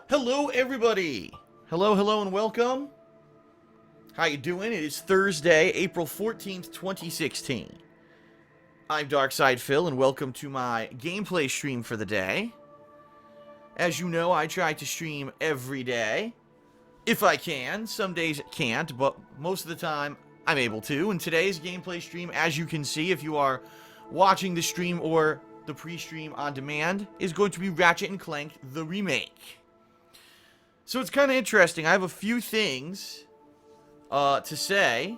Hello, everybody. Hello, and welcome. How you doing? It is Thursday, April 14th, 2016. I'm Darkside Phil, and welcome to my gameplay stream for the day. As you know, I try to stream every day, if I can. Some days I can't, but most of the time I'm able to. And today's gameplay stream, as you can see, if you are watching the stream or the pre-stream on demand, is going to be Ratchet and Clank, the remake. So it's kind of interesting. I have a few things to say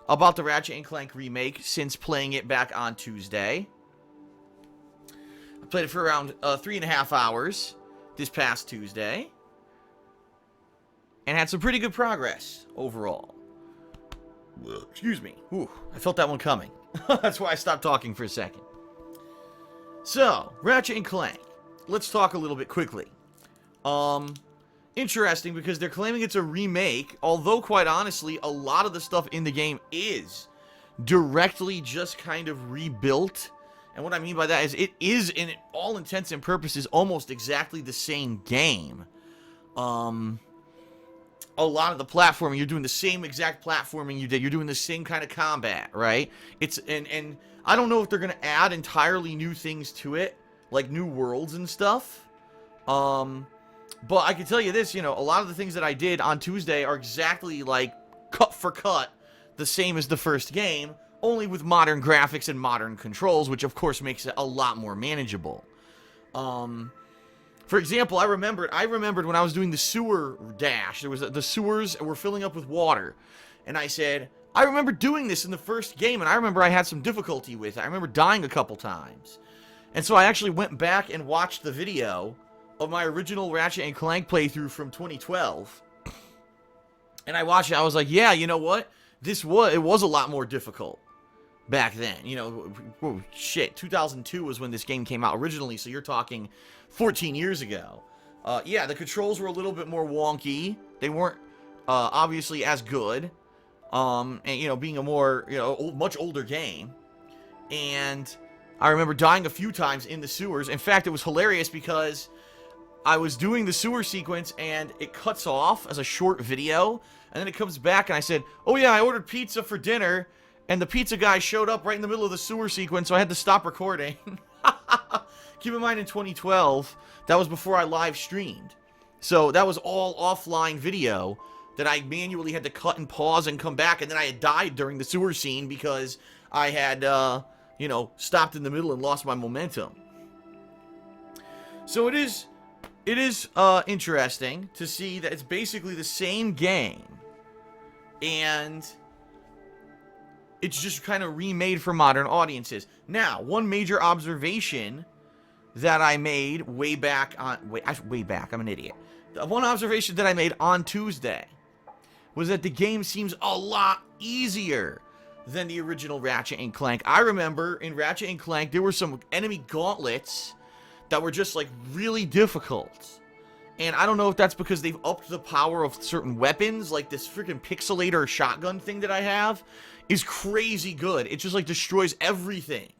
about the Ratchet and Clank remake since playing it back on Tuesday. I played it for around 3.5 hours this past Tuesday, and had some pretty good progress overall. Excuse me. Ooh, I felt that one coming. That's why I stopped talking for a second. So, Ratchet and Clank. Let's talk a little bit quickly. Interesting, because they're claiming it's a remake, although quite honestly, a lot of the stuff in the game is directly just kind of rebuilt. And what I mean by that is it is, in all intents and purposes, almost exactly the same game. A lot of the platforming, you're doing the same exact platforming you did. You're doing the same kind of combat, right? It's and I don't know if they're going to add entirely new things to it, like new worlds and stuff. But I can tell you this, you know, a lot of the things that I did on Tuesday are exactly, like, cut for cut, the same as the first game, only with modern graphics and modern controls, which, of course, makes it a lot more manageable. For example, I remembered when I was doing the sewer dash, the sewers were filling up with water, and I said, I remember doing this in the first game, and I remember I had some difficulty with it. I remember dying a couple times. And so I actually went back and watched the video of my original Ratchet and Clank playthrough from 2012, and I watched it. I was like, yeah, you know what? It was a lot more difficult back then. You know, whoa, shit, 2002 was when this game came out originally, so you're talking 14 years ago. Yeah, the controls were a little bit more wonky. They weren't obviously as good, and you know, being a more, you know, much older game. And I remember dying a few times in the sewers. In fact, it was hilarious because I was doing the sewer sequence, and it cuts off as a short video, and then it comes back, and I said, oh yeah, I ordered pizza for dinner, and the pizza guy showed up right in the middle of the sewer sequence, so I had to stop recording. Keep in mind, in 2012, that was before I live streamed. So that was all offline video that I manually had to cut and pause and come back, and then I had died during the sewer scene because I had, you know, stopped in the middle and lost my momentum. So it is interesting to see that it's basically the same game, and it's just kind of remade for modern audiences. Now, one major observation that I made I'm an idiot. One observation that I made on Tuesday was that the game seems a lot easier than the original Ratchet and Clank. I remember in Ratchet and Clank, there were some enemy gauntlets that were just, like, really difficult. And I don't know if that's because they've upped the power of certain weapons, like this freaking pixelator shotgun thing that I have is crazy good. It just, like, destroys everything.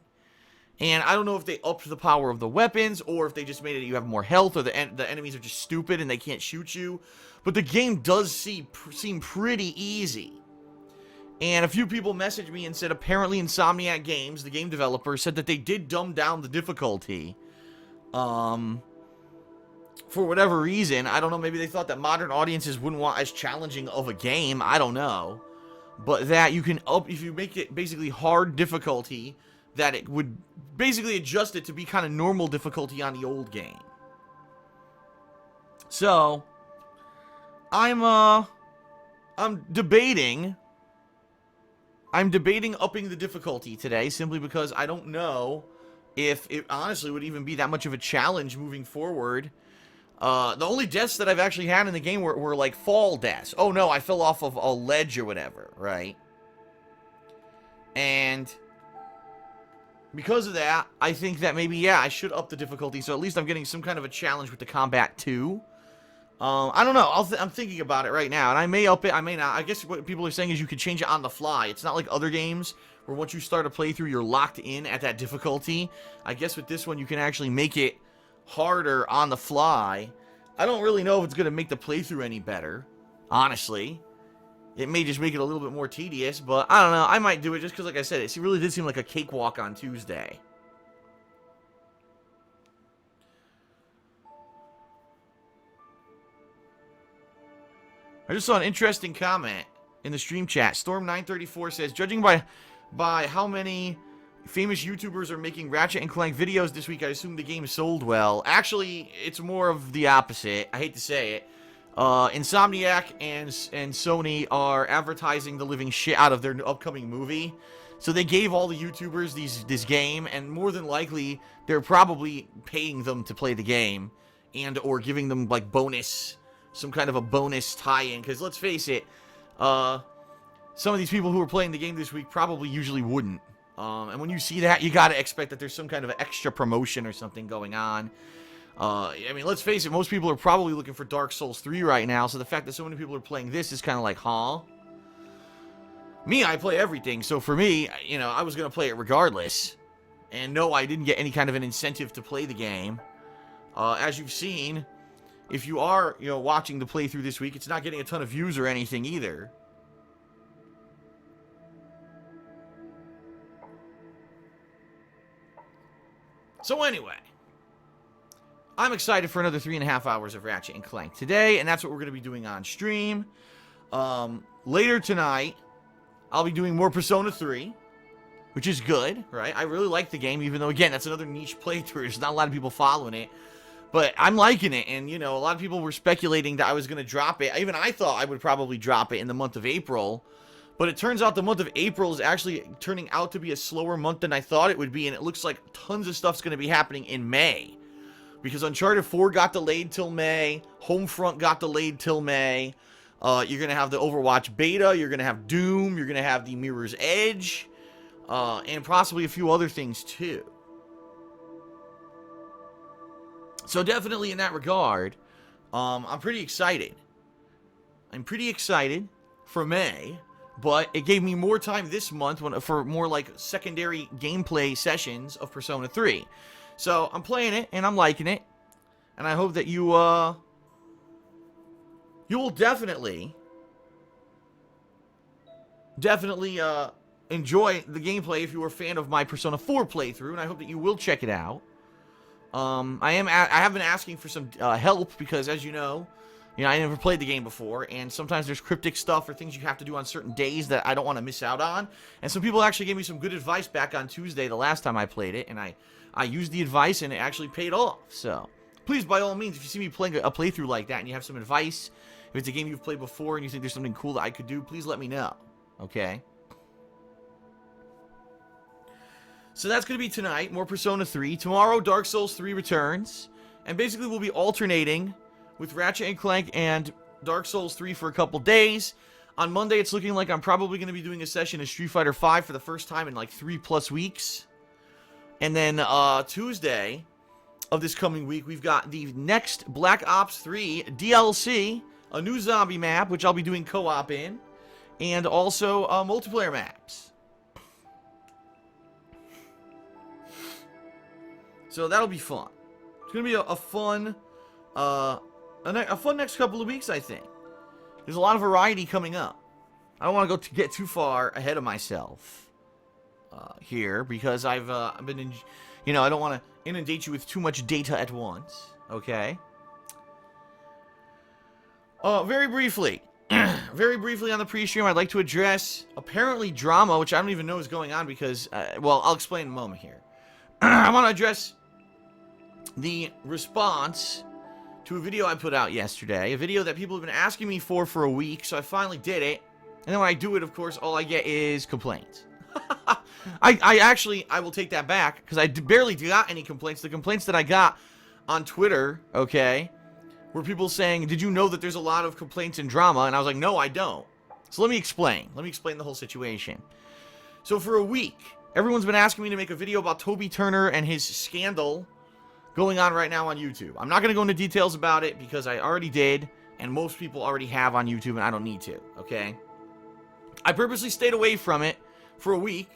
And I don't know if they upped the power of the weapons, or if they just made it you have more health, or the enemies are just stupid and they can't shoot you. But the game does seem pretty easy. And a few people messaged me and said apparently Insomniac Games, the game developer, said that they did dumb down the difficulty. For whatever reason, I don't know, maybe they thought that modern audiences wouldn't want as challenging of a game, I don't know. But that you can if you make it basically hard difficulty, that it would basically adjust it to be kind of normal difficulty on the old game. So, I'm debating upping the difficulty today, simply because I don't know if it honestly would even be that much of a challenge moving forward. The only deaths that I've actually had in the game were like fall deaths. Oh no, I fell off of a ledge or whatever, right? And because of that, I think that maybe, yeah, I should up the difficulty, so at least I'm getting some kind of a challenge with the combat too. I don't know. I'm thinking about it right now, and I may up it, I may not. I guess what people are saying is you could change it on the fly. It's not like other games where once you start a playthrough, you're locked in at that difficulty. I guess with this one, you can actually make it harder on the fly. I don't really know if it's going to make the playthrough any better, honestly. It may just make it a little bit more tedious, but I don't know. I might do it just because, like I said, it really did seem like a cakewalk on Tuesday. I just saw an interesting comment in the stream chat. Storm934 says, judging by how many famous YouTubers are making Ratchet and Clank videos this week, I assume the game sold well. Actually, it's more of the opposite. I hate to say it. Insomniac and Sony are advertising the living shit out of their upcoming movie. So they gave all the YouTubers this game, and more than likely, they're probably paying them to play the game, and or giving them, like, some kind of a bonus tie-in. Because let's face it, some of these people who are playing the game this week probably usually wouldn't. And when you see that, you gotta expect that there's some kind of extra promotion or something going on. I mean, let's face it, most people are probably looking for Dark Souls 3 right now, so the fact that so many people are playing this is kind of like, huh? Me, I play everything, so for me, you know, I was gonna play it regardless. And no, I didn't get any kind of an incentive to play the game. As you've seen, if you are, you know, watching the playthrough this week, it's not getting a ton of views or anything either. So anyway, I'm excited for another 3.5 hours of Ratchet and Clank today, and that's what we're going to be doing on stream. Later tonight, I'll be doing more Persona 3, which is good, right? I really like the game, even though, again, that's another niche playthrough. There's not a lot of people following it. But I'm liking it, and, you know, a lot of people were speculating that I was going to drop it. Even I thought I would probably drop it in the month of April. But it turns out the month of April is actually turning out to be a slower month than I thought it would be, and it looks like tons of stuff's going to be happening in May. Because Uncharted 4 got delayed till May, Homefront got delayed till May, you're going to have the Overwatch beta, you're going to have Doom, you're going to have the Mirror's Edge, and possibly a few other things too. So definitely in that regard, I'm pretty excited. I'm pretty excited for May, but it gave me more time this month for more like secondary gameplay sessions of Persona 3. So I'm playing it and I'm liking it, and I hope that you will definitely enjoy the gameplay if you were a fan of my Persona 4 playthrough, and I hope that you will check it out. I have been asking for some help because, as you know, I never played the game before, and sometimes there's cryptic stuff or things you have to do on certain days that I don't want to miss out on. And some people actually gave me some good advice back on Tuesday, the last time I played it, and I used the advice and it actually paid off. So please, by all means, if you see me playing a playthrough like that and you have some advice, if it's a game you've played before and you think there's something cool that I could do, please let me know. Okay? So that's going to be tonight, more Persona 3. Tomorrow, Dark Souls 3 returns. And basically, we'll be alternating with Ratchet and Clank and Dark Souls 3 for a couple days. On Monday, it's looking like I'm probably going to be doing a session of Street Fighter 5 for the first time in like 3+ weeks. And then Tuesday of this coming week, we've got the next Black Ops 3 DLC, a new zombie map, which I'll be doing co-op in, and also multiplayer maps. So that'll be fun. It's gonna be a fun next couple of weeks, I think. There's a lot of variety coming up. I don't want to get too far ahead of myself here because I've been in, I don't want to inundate you with too much data at once. Okay. Very briefly on the pre-stream, I'd like to address apparently drama, which I don't even know is going on because, well, I'll explain in a moment here. I want to address the response to a video I put out yesterday, a video that people have been asking me for a week, so I finally did it, and then when I do it, of course, all I get is complaints. I will take that back, because I barely got any complaints. The complaints that I got on Twitter, okay, were people saying, did you know that there's a lot of complaints and drama? And I was like, no, I don't. So let me explain. Let me explain the whole situation. So for a week, everyone's been asking me to make a video about Toby Turner and his scandal going on right now on YouTube. I'm not going to go into details about it because I already did, and most people already have on YouTube, and I don't need to, okay? I purposely stayed away from it for a week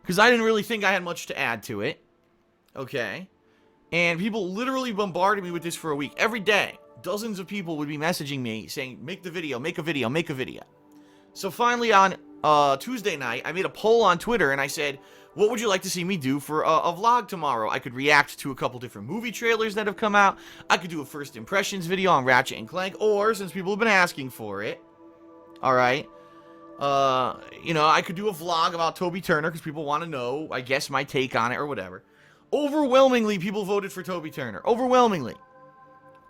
because I didn't really think I had much to add to it, okay? And people literally bombarded me with this for a week. Every day, dozens of people would be messaging me saying, make the video, make a video, make a video. So finally on Tuesday night, I made a poll on Twitter and I said, what would you like to see me do for a vlog tomorrow? I could react to a couple different movie trailers that have come out. I could do a first impressions video on Ratchet and Clank, or, since people have been asking for it, alright, you know, I could do a vlog about Toby Turner, because people want to know, I guess, my take on it, or whatever. Overwhelmingly, people voted for Toby Turner. Overwhelmingly.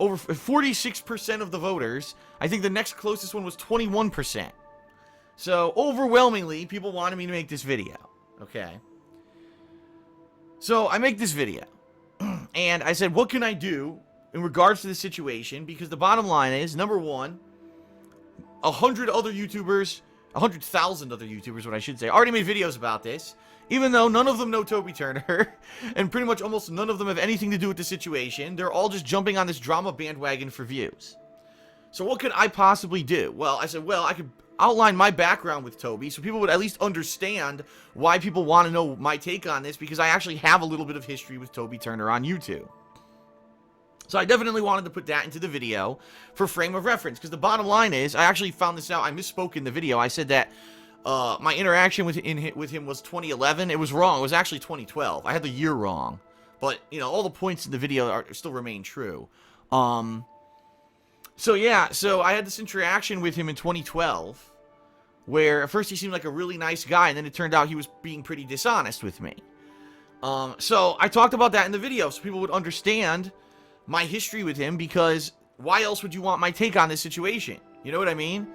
Over 46% of the voters. I think the next closest one was 21%. So, overwhelmingly, people wanted me to make this video. Okay. So, I make this video. And I said, what can I do in regards to the situation? Because the bottom line is, number one, 100,000 other YouTubers, what I should say, already made videos about this. Even though none of them know Toby Turner, and pretty much almost none of them have anything to do with the situation. They're all just jumping on this drama bandwagon for views. So what could I possibly do? Well, I said, well, I could outline my background with Toby so people would at least understand why people want to know my take on this, because I actually have a little bit of history with Toby Turner on YouTube. So I definitely wanted to put that into the video for frame of reference, because the bottom line is, I actually found this out, I misspoke in the video. I said that my interaction with him was 2011. It was wrong. It was actually 2012. I had the year wrong. But, you know, all the points in the video still remain true. So, yeah. So, I had this interaction with him in 2012. Where, at first, he seemed like a really nice guy. And then it turned out he was being pretty dishonest with me. So, I talked about that in the video. So, people would understand my history with him. Because, why else would you want my take on this situation? You know what I mean?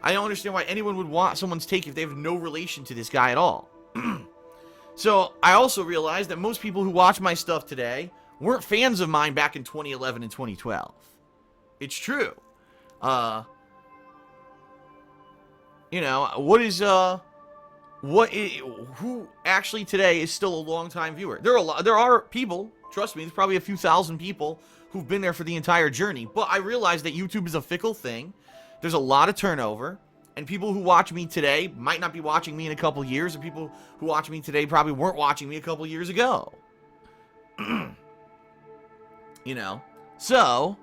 I don't understand why anyone would want someone's take if they have no relation to this guy at all. So, I also realized that most people who watch my stuff today weren't fans of mine back in 2011 and 2012. It's true. You know, who actually today is still a long-time viewer? There are people, trust me, there's probably a few thousand people who've been there for the entire journey. But I realize that YouTube is a fickle thing. There's a lot of turnover, and people who watch me today might not be watching me in a couple years, and people who watch me today probably weren't watching me a couple years ago. You know? So,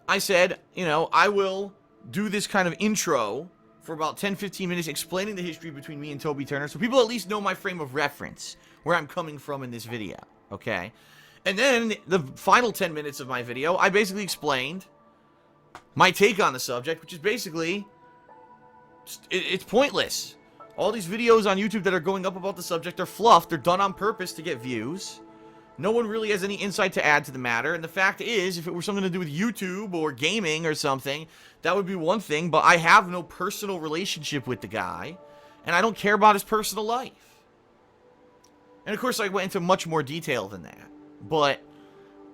I said, you know, I will do this kind of intro for about 10-15 minutes explaining the history between me and Toby Turner, so people at least know my frame of reference, where I'm coming from in this video, okay? And then, the final 10 minutes of my video, I basically explained my take on the subject, which is basically, it's pointless. All these videos on YouTube that are going up about the subject are fluff. They're done on purpose to get views. No one really has any insight to add to the matter. And the fact is, if it were something to do with YouTube or gaming or something, that would be one thing. But I have no personal relationship with the guy. And I don't care about his personal life. And of course, I went into much more detail than that. But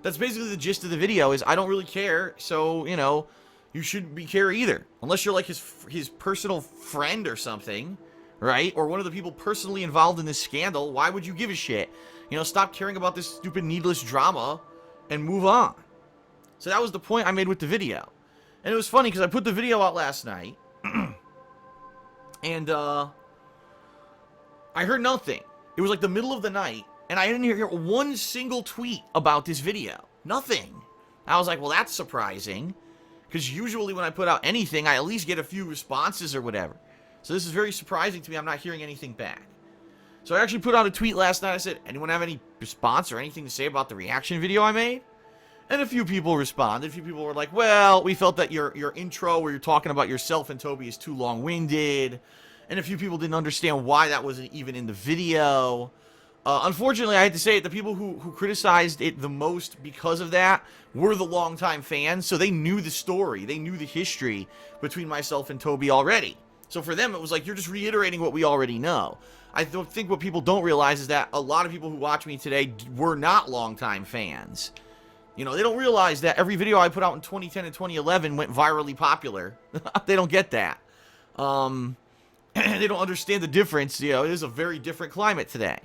that's basically the gist of the video, is I don't really care. So, you know, you shouldn't be care either. Unless you're like his personal friend or something, right? Or one of the people personally involved in this scandal. Why would you give a shit? You know, stop caring about this stupid, needless drama and move on. So that was the point I made with the video. And it was funny because I put the video out last night. And, I heard nothing. It was like the middle of the night. And I didn't hear one single tweet about this video. Nothing. I was like, well, that's surprising. Because usually when I put out anything, I at least get a few responses or whatever. So this is very surprising to me. I'm not hearing anything back. So I actually put out a tweet last night. I said, anyone have any response or anything to say about the reaction video I made? And a few people responded. A few people were like, well, we felt that your intro where you're talking about yourself and Toby is too long-winded. And a few people didn't understand why that wasn't even in the video. Unfortunately, I had to say it, the people who criticized it the most because of that were the longtime fans. So they knew the story. They knew the history between myself and Toby already. So for them, it was like, you're just reiterating what we already know. I think what people don't realize is that a lot of people who watch me today were not longtime fans. You know, they don't realize that every video I put out in 2010 and 2011 went virally popular. They don't get that. They don't understand the difference. You know, it is a very different climate today.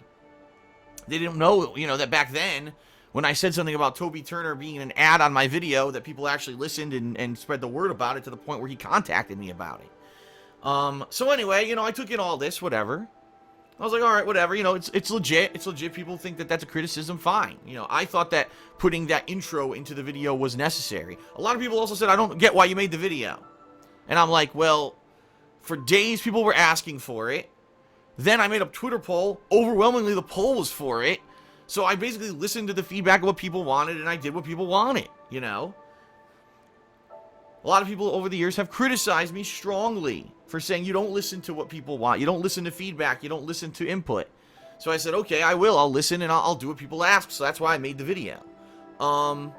They didn't know, you know, that back then, when I said something about Toby Turner being an ad on my video, that people actually listened and spread the word about it to the point where he contacted me about it. So anyway, you know, I took in all this, whatever. I was like, all right, whatever. You know, it's legit. It's legit. People think that that's a criticism. Fine. You know, I thought that putting that intro into the video was necessary. A lot of people also said, I don't get why you made the video. And I'm like, well, for days people were asking for it. Then I made a Twitter poll. Overwhelmingly, the poll was for it. So I basically listened to the feedback of what people wanted, and I did what people wanted, you know? A lot of people over the years have criticized me strongly for saying you don't listen to what people want. You don't listen to feedback. You don't listen to input. So I said, okay, I will. I'll listen, and I'll do what people ask. So that's why I made the video. And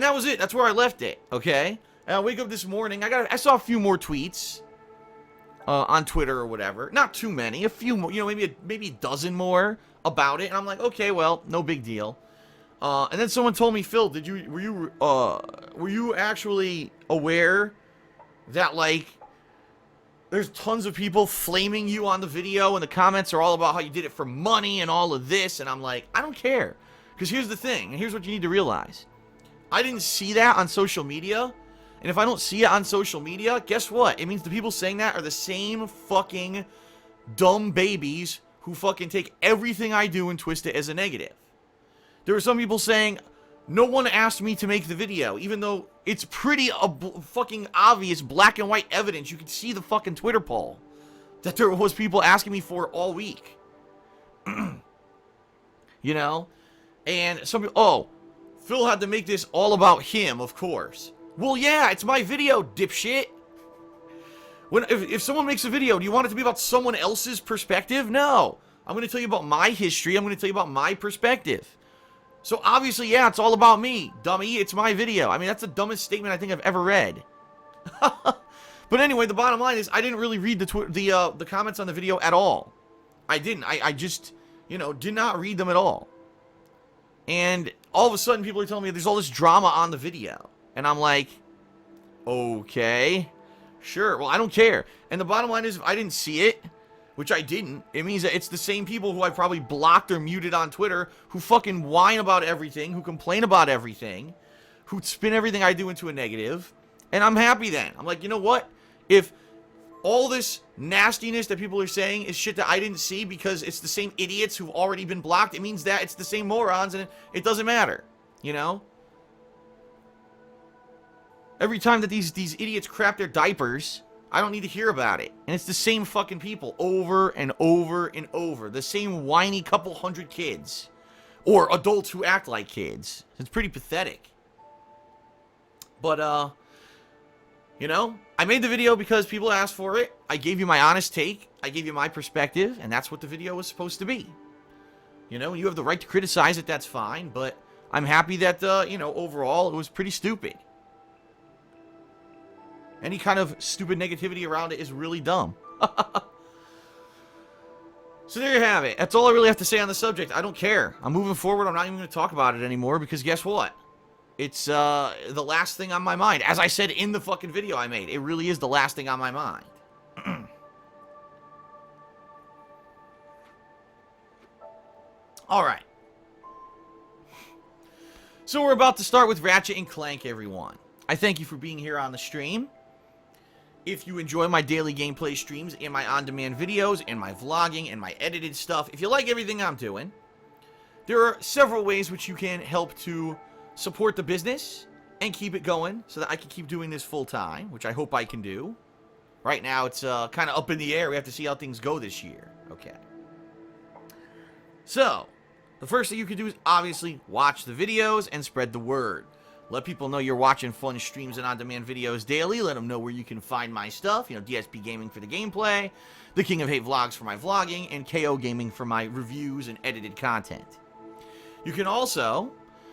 that was it. That's where I left it, okay? And I wake up this morning. I saw a few more tweets on Twitter or whatever. Not too many. A few more. You know, maybe a dozen more about it. And I'm like, okay, well, no big deal. And then someone told me, Phil, were you actually aware that, like, there's tons of people flaming you on the video and the comments are all about how you did it for money and all of this? And I'm like, I don't care. Because here's the thing, and here's what you need to realize. I didn't see that on social media. And if I don't see it on social media, guess what? It means the people saying that are the same fucking dumb babies who fucking take everything I do and twist it as a negative. There were some people saying, no one asked me to make the video, even though it's pretty fucking obvious, black and white evidence. You could see the fucking Twitter poll that there was people asking me for all week. You know? And some people, oh, Phil had to make this all about him, of course. Well, yeah, it's my video, dipshit. If someone makes a video, do you want it to be about someone else's perspective? No. I'm going to tell you about my history. I'm going to tell you about my perspective. So obviously, yeah, it's all about me, dummy. It's my video. I mean, that's the dumbest statement I think I've ever read. But anyway, the bottom line is I didn't really read the comments on the video at all. I didn't. I just, you know, did not read them at all. And all of a sudden, people are telling me there's all this drama on the video. And I'm like, okay, sure. Well, I don't care. And the bottom line is if I didn't see it, which I didn't, it means that it's the same people who I probably blocked or muted on Twitter who fucking whine about everything, who complain about everything, who spin everything I do into a negative. And I'm happy then. I'm like, you know what? If all this nastiness that people are saying is shit that I didn't see because it's the same idiots who've already been blocked, it means that it's the same morons and it doesn't matter, you know? Every time that these idiots crap their diapers, I don't need to hear about it. And it's the same fucking people over and over and over. The same whiny couple hundred kids. Or adults who act like kids. It's pretty pathetic. But, you know, I made the video because people asked for it. I gave you my honest take. I gave you my perspective. And that's what the video was supposed to be. You know, you have the right to criticize it. That's fine. But I'm happy that, you know, overall, it was pretty stupid. Any kind of stupid negativity around it is really dumb. So there you have it. That's all I really have to say on the subject. I don't care. I'm moving forward. I'm not even going to talk about it anymore because guess what? It's the last thing on my mind. As I said in the fucking video I made, it really is the last thing on my mind. All right. So we're about to start with Ratchet and Clank, everyone. I thank you for being here on the stream. If you enjoy my daily gameplay streams and my on-demand videos and my vlogging and my edited stuff, if you like everything I'm doing, there are several ways which you can help to support the business and keep it going so that I can keep doing this full-time, which I hope I can do. Right now, it's kind of up in the air. We have to see how things go this year. Okay. So, the first thing you can do is obviously watch the videos and spread the word. Let people know you're watching fun streams and on-demand videos daily. Let them know where you can find my stuff. You know, DSPGaming for the gameplay, The King of Hate Vlogs for my vlogging, and KO Gaming for my reviews and edited content. You can also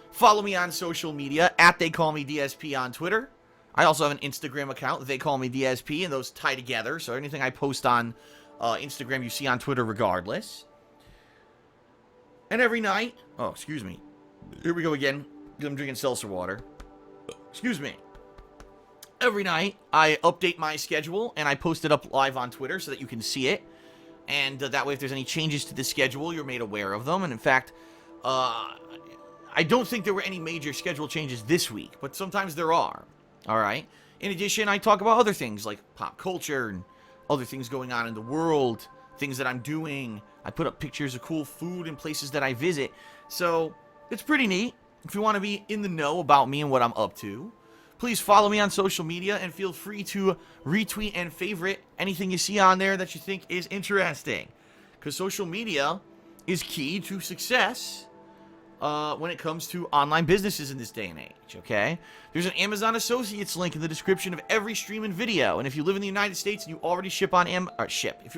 follow me on social media at TheyCallMeDSP on Twitter. I also have an Instagram account, TheyCallMeDSP, and those tie together. So anything I post on Instagram, you see on Twitter regardless. And every night... Oh, excuse me. Here we go again. I'm drinking seltzer water. Excuse me. Every night, I update my schedule, and I post it up live on Twitter so that you can see it. And that way, if there's any changes to the schedule, you're made aware of them. And in fact, I don't think there were any major schedule changes this week, but sometimes there are. All right? In addition, I talk about other things like pop culture and other things going on in the world, things that I'm doing. I put up pictures of cool food and places that I visit. So, it's pretty neat. If you want to be in the know about me and what I'm up to, please follow me on social media and feel free to retweet and favorite anything you see on there that you think is interesting. Because social media is key to success when it comes to online businesses in this day and age, okay? There's an Amazon Associates link in the description of every stream and video. And if you live in the United States and you already if you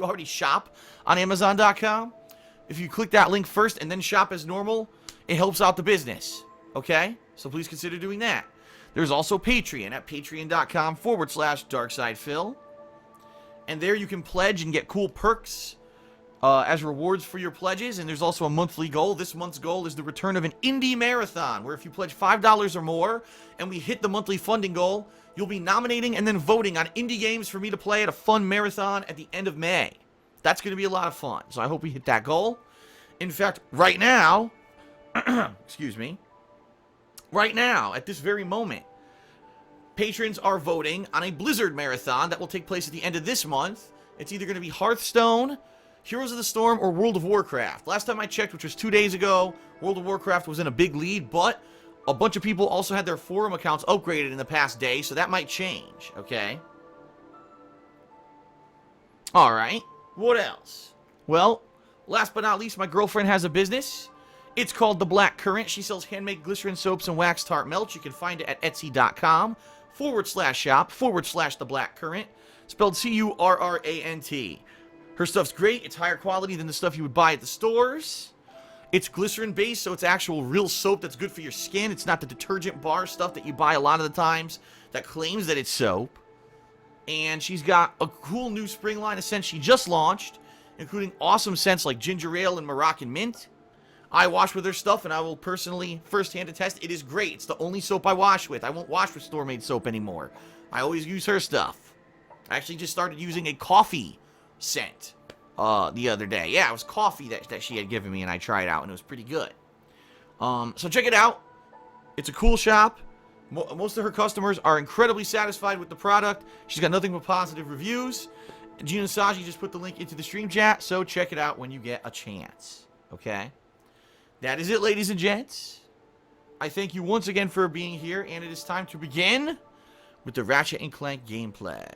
already shop on Amazon.com, if you click that link first and then shop as normal, it helps out the business, okay? So please consider doing that. There's also Patreon at patreon.com/DarksidePhil. And there you can pledge and get cool perks as rewards for your pledges. And there's also a monthly goal. This month's goal is the return of an indie marathon, where if you pledge $5 or more and we hit the monthly funding goal, you'll be nominating and then voting on indie games for me to play at a fun marathon at the end of May. That's going to be a lot of fun. So I hope we hit that goal. In fact, right now, excuse me, right now, at this very moment, patrons are voting on a Blizzard marathon that will take place at the end of this month. It's either going to be Hearthstone, Heroes of the Storm, or World of Warcraft. Last time I checked, which was 2 days ago, World of Warcraft was in a big lead, but a bunch of people also had their forum accounts upgraded in the past day, so that might change, okay? Alright, what else? Well, last but not least, my girlfriend has a business. It's called The Black Currant. She sells handmade glycerin soaps and wax tart melts. You can find it at etsy.com/shop/The Black Currant, spelled Currant. Her stuff's great. It's higher quality than the stuff you would buy at the stores. It's glycerin based, so it's actual real soap that's good for your skin. It's not the detergent bar stuff that you buy a lot of the times that claims that it's soap. And she's got a cool new spring line of scents she just launched, including awesome scents like ginger ale and Moroccan mint. I wash with her stuff, and I will personally firsthand attest it is great. It's the only soap I wash with. I won't wash with store-made soap anymore. I always use her stuff. I actually just started using a coffee scent the other day. Yeah, it was coffee that she had given me, and I tried out, and it was pretty good. So check it out. It's a cool shop. Most of her customers are incredibly satisfied with the product. She's got nothing but positive reviews. Gina Saji just put the link into the stream chat, so check it out when you get a chance. Okay? That is it, ladies and gents. I thank you once again for being here, and it is time to begin with the Ratchet and Clank gameplay.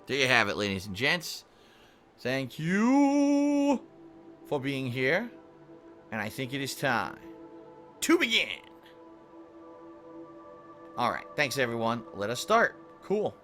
There you have it, ladies and gents. Thank you for being here. And I think it is time to begin. Alright, thanks everyone. Let us start. Cool.